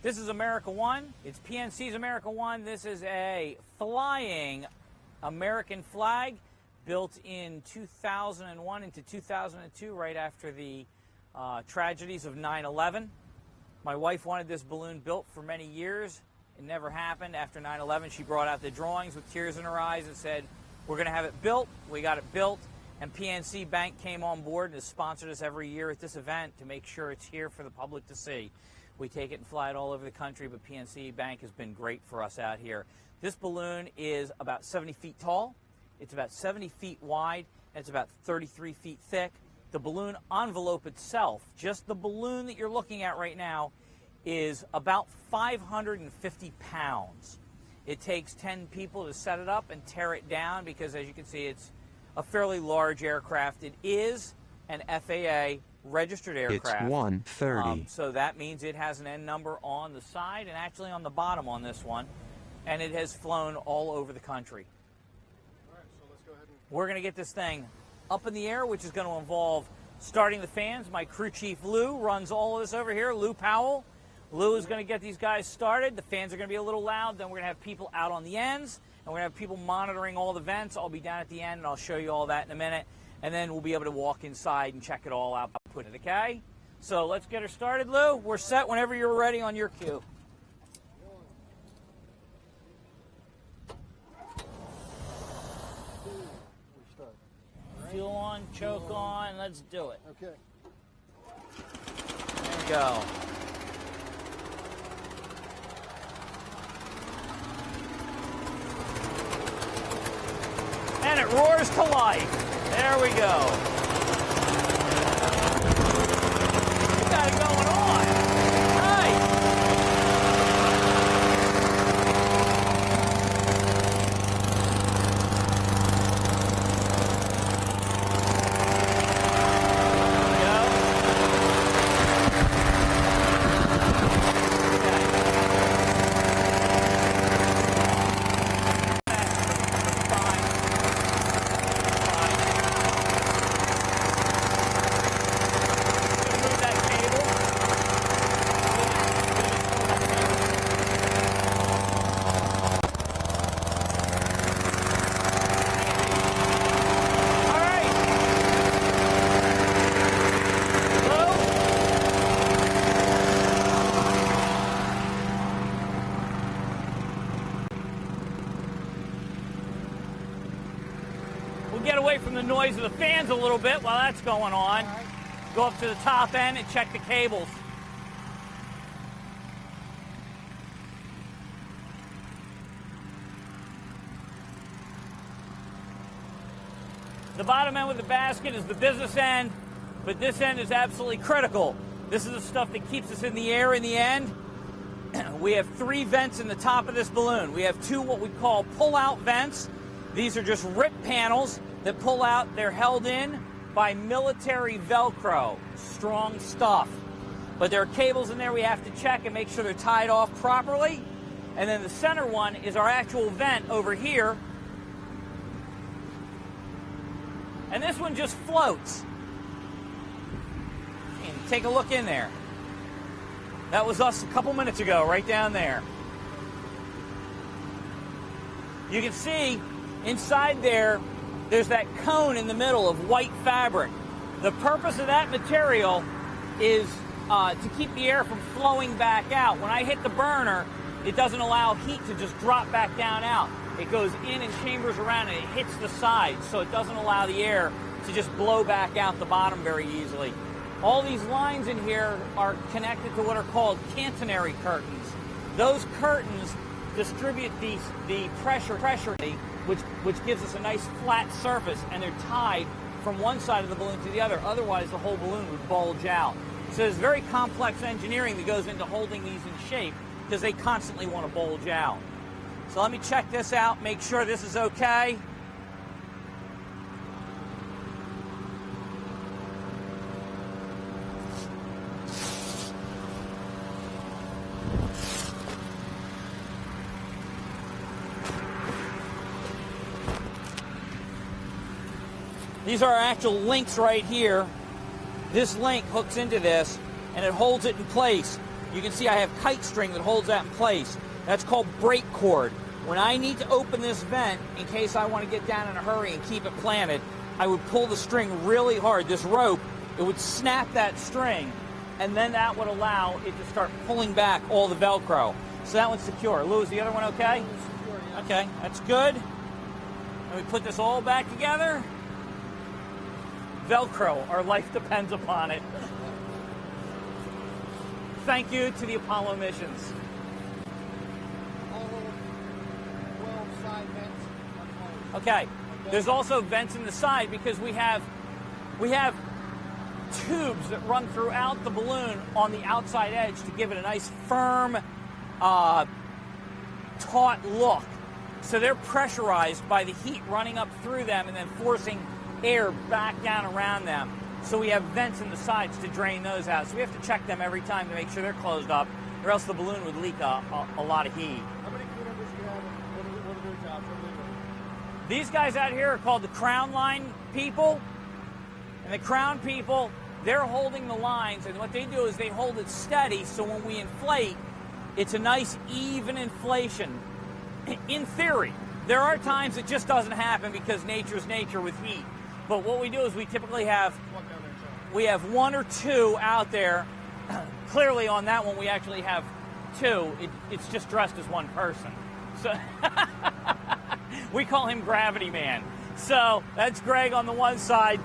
This is America One. It's PNC's America One. This is a flying American flag built in 2001 into 2002, right after the tragedies of 9/11. My wife wanted this balloon built for many years. It never happened. After 9/11, she brought out the drawings with tears in her eyes and said, we're going to have it built. We got it built. And PNC Bank came on board and has sponsored us every year at this event to make sure it's here for the public to see. We take it and fly it all over the country, but PNC Bank has been great for us out here. This balloon is about 70 feet tall. It's about 70 feet wide, and it's about 33 feet thick. The balloon envelope itself, just the balloon that you're looking at right now, is about 550 pounds. It takes 10 people to set it up and tear it down because, as you can see, it's a fairly large aircraft. It is an FAA registered aircraft. It's 130. So that means it has an N number on the side and actually on the bottom on this one. And it has flown all over the country. All right, so let's go ahead and... We're going to get this thing up in the air, which is going to involve starting the fans. My crew chief, Lou, runs all of this over here, Lou Powell. Lou is going to get these guys started. The fans are going to be a little loud. Then we're going to have people out on the ends. And we're going to have people monitoring all the vents. I'll be down at the end, and I'll show you all that in a minute. And then we'll be able to walk inside and check it all out, put it, okay? So let's get her started, Lou. We're set whenever you're ready on your cue. Fuel on, choke on, let's do it. Okay. There we go. And it roars to life. There we go. We got it going on. Right. Get away from the noise of the fans a little bit while that's going on. Go up to the top end and check the cables. The bottom end with the basket is the business end, but this end is absolutely critical. This is the stuff that keeps us in the air in the end. We have 3 vents in the top of this balloon. We have 2 what we call pull-out vents. These are just rip panels that pull out. They're held in by military Velcro, strong stuff. But there are cables in there we have to check and make sure they're tied off properly. And then the center one is our actual vent over here. And this one just floats. And take a look in there. That was us a couple minutes ago, right down there. You can see inside there, there's that cone in the middle of white fabric. The purpose of that material is to keep the air from flowing back out. When I hit the burner, it doesn't allow heat to just drop back down out. It goes in and chambers around and it hits the sides, so it doesn't allow the air to just blow back out the bottom very easily. All these lines in here are connected to what are called catenary curtains. Those curtains distribute the pressure, which gives us a nice flat surface, and they're tied from one side of the balloon to the other. Otherwise, the whole balloon would bulge out. So there's very complex engineering that goes into holding these in shape because they constantly want to bulge out. So let me check this out, make sure this is okay. These are our actual links right here. This link hooks into this and it holds it in place. You can see I have kite string that holds that in place. That's called brake cord. When I need to open this vent, in case I want to get down in a hurry and keep it planted, I would pull the string really hard. This rope, it would snap that string, and then that would allow it to start pulling back all the Velcro. So that one's secure. Lou, is the other one okay? Secure, yeah. Okay, that's good. And we put this all back together. Velcro, our life depends upon it. Thank you to the Apollo missions. All 12 side vents are closed. Okay, there's also vents in the side because we have tubes that run throughout the balloon on the outside edge to give it a nice firm, taut look. So they're pressurized by the heat running up through them and then forcing air back down around them. So we have vents in the sides to drain those out. So we have to check them every time to make sure they're closed up, or else the balloon would leak a lot of heat. How many crew members do you have, and what are their jobs? What are they doing? These guys out here are called the crown line people. And the crown people, they're holding the lines, and what they do is they hold it steady so when we inflate, it's a nice even inflation. In theory, there are times it just doesn't happen because nature's nature with heat. But what we do is we typically have one or two out there. Clearly on that one we actually have two. It's just dressed as one person. So we call him Gravity Man. So that's Greg on the one side.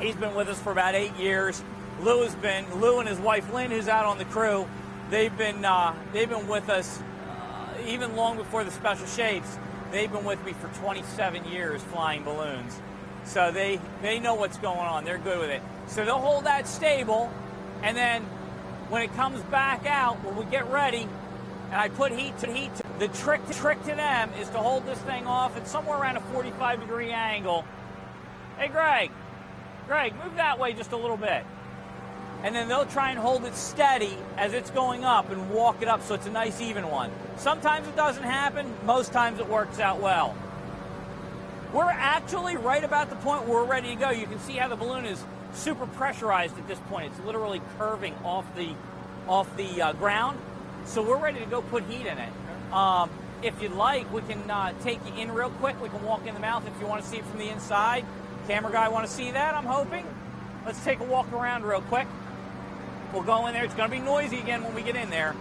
He's been with us for about 8 years. Lou and his wife Lynn, who's out on the crew. They've been with us even long before the special shapes. They've been with me for 27 years flying balloons. So they know what's going on. They're good with it. So they'll hold that stable, and then when it comes back out, when we get ready, and I put heat to the trick to them is to hold this thing off at somewhere around a 45-degree angle. Hey, Greg, move that way just a little bit. And then they'll try and hold it steady as it's going up and walk it up so it's a nice even one. Sometimes it doesn't happen. Most times it works out well. We're actually right about the point where we're ready to go. You can see how the balloon is super pressurized at this point. It's literally curving off the ground. So we're ready to go put heat in it. If you'd like, we can take you in real quick. We can walk in the mouth if you want to see it from the inside. Camera guy want to see that, I'm hoping. Let's take a walk around real quick. We'll go in there. It's going to be noisy again when we get in there.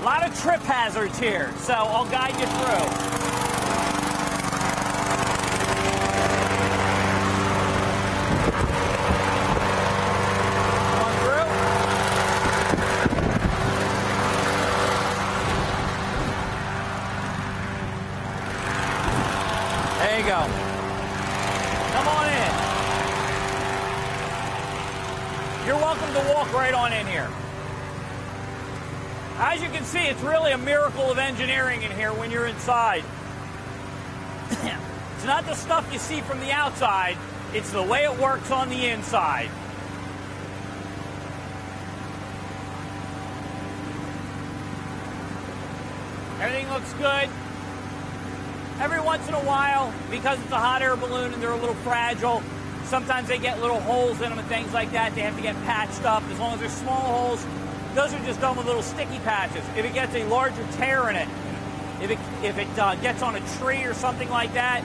A lot of trip hazards here, so I'll guide you through. There you go. Come on in. You're welcome to walk right on in here. As you can see, it's really a miracle of engineering in here when you're inside. It's not the stuff you see from the outside, it's the way it works on the inside. Everything looks good. Every once in a while, because it's a hot air balloon and they're a little fragile, sometimes they get little holes in them and things like that. They have to get patched up. As long as they're small holes, those are just done with little sticky patches. If it gets a larger tear in it, if it gets on a tree or something like that,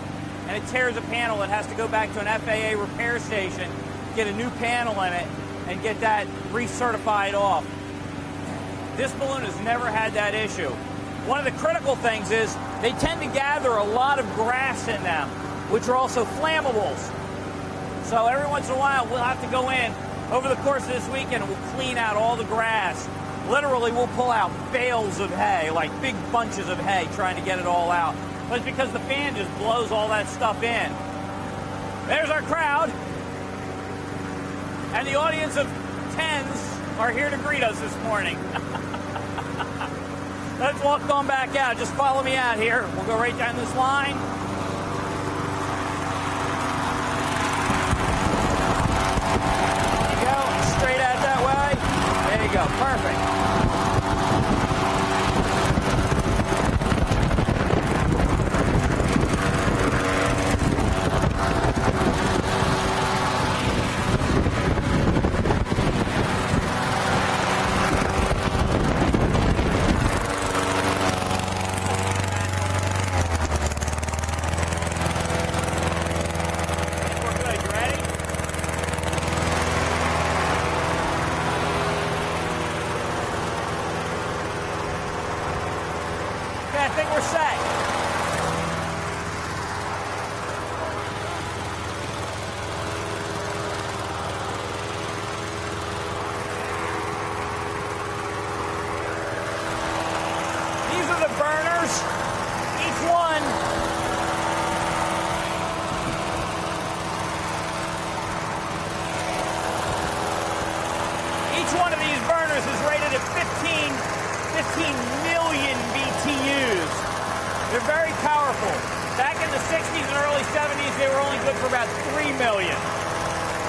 and it tears a panel, it has to go back to an FAA repair station, get a new panel in it, and get that recertified off. This balloon has never had that issue. One of the critical things is they tend to gather a lot of grass in them, which are also flammables. So every once in a while, we'll have to go in over the course of this weekend, we'll clean out all the grass. Literally, we'll pull out bales of hay, like big bunches of hay, trying to get it all out. But it's because the fan just blows all that stuff in. There's our crowd. And the audience of tens are here to greet us this morning. Let's walk on back out. Just follow me out here. We'll go right down this line. think we're set. These are the burners. Each one of these burners is rated at 15 million BTUs. They're very powerful. Back in the 60s and early 70s, they were only good for about 3 million.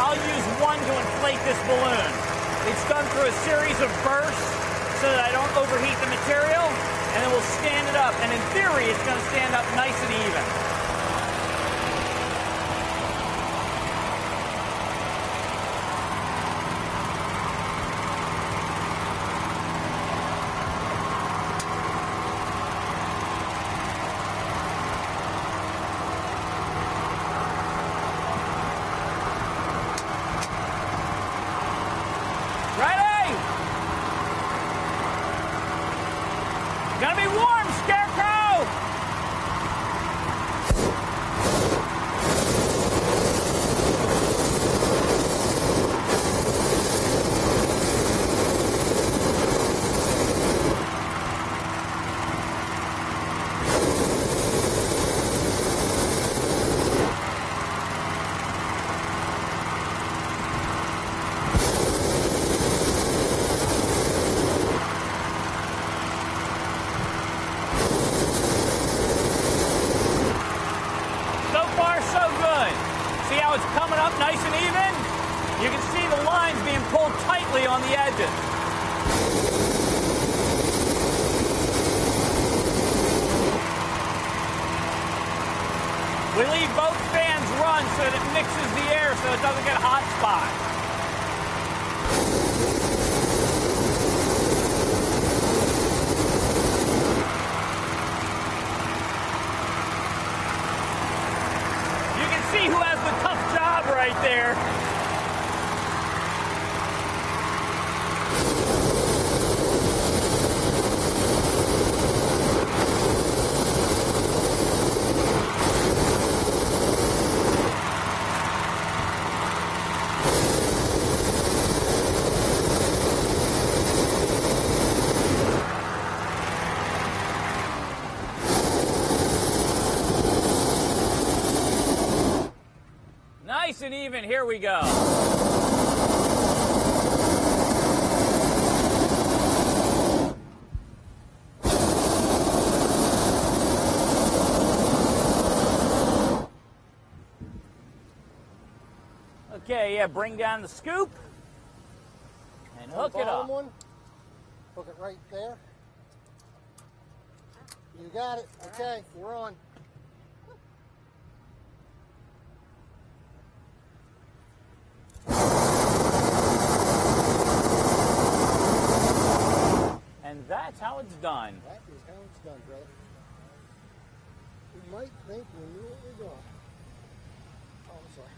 I'll use one to inflate this balloon. It's done through a series of bursts so that I don't overheat the material, and then we'll stand it up. And in theory, it's going to stand up nice and even. Ready? Gonna be warm, Scarecrow! See how it's coming up nice and even? You can see the lines being pulled tightly on the edges. We leave both fans run so that it mixes the air so it doesn't get a hot spot. See who has the tough job right there. Nice and even, here we go. Okay, yeah, bring down the scoop and hook it up. One, hook it right there. You got it. Okay, we're on. And that's how it's done. That is how it's done, brother. You might think we knew what we're doing. Oh, I'm sorry.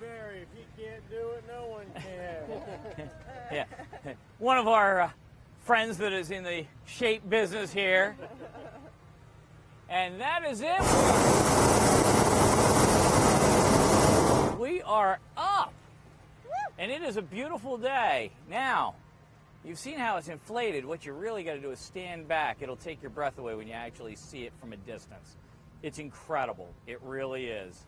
Barry, if you can't do it, no one can. Yeah. One of our friends that is in the shape business here. And that is it. We are up. And it is a beautiful day. Now, you've seen how it's inflated. What you really got to do is stand back. It'll take your breath away when you actually see it from a distance. It's incredible. It really is.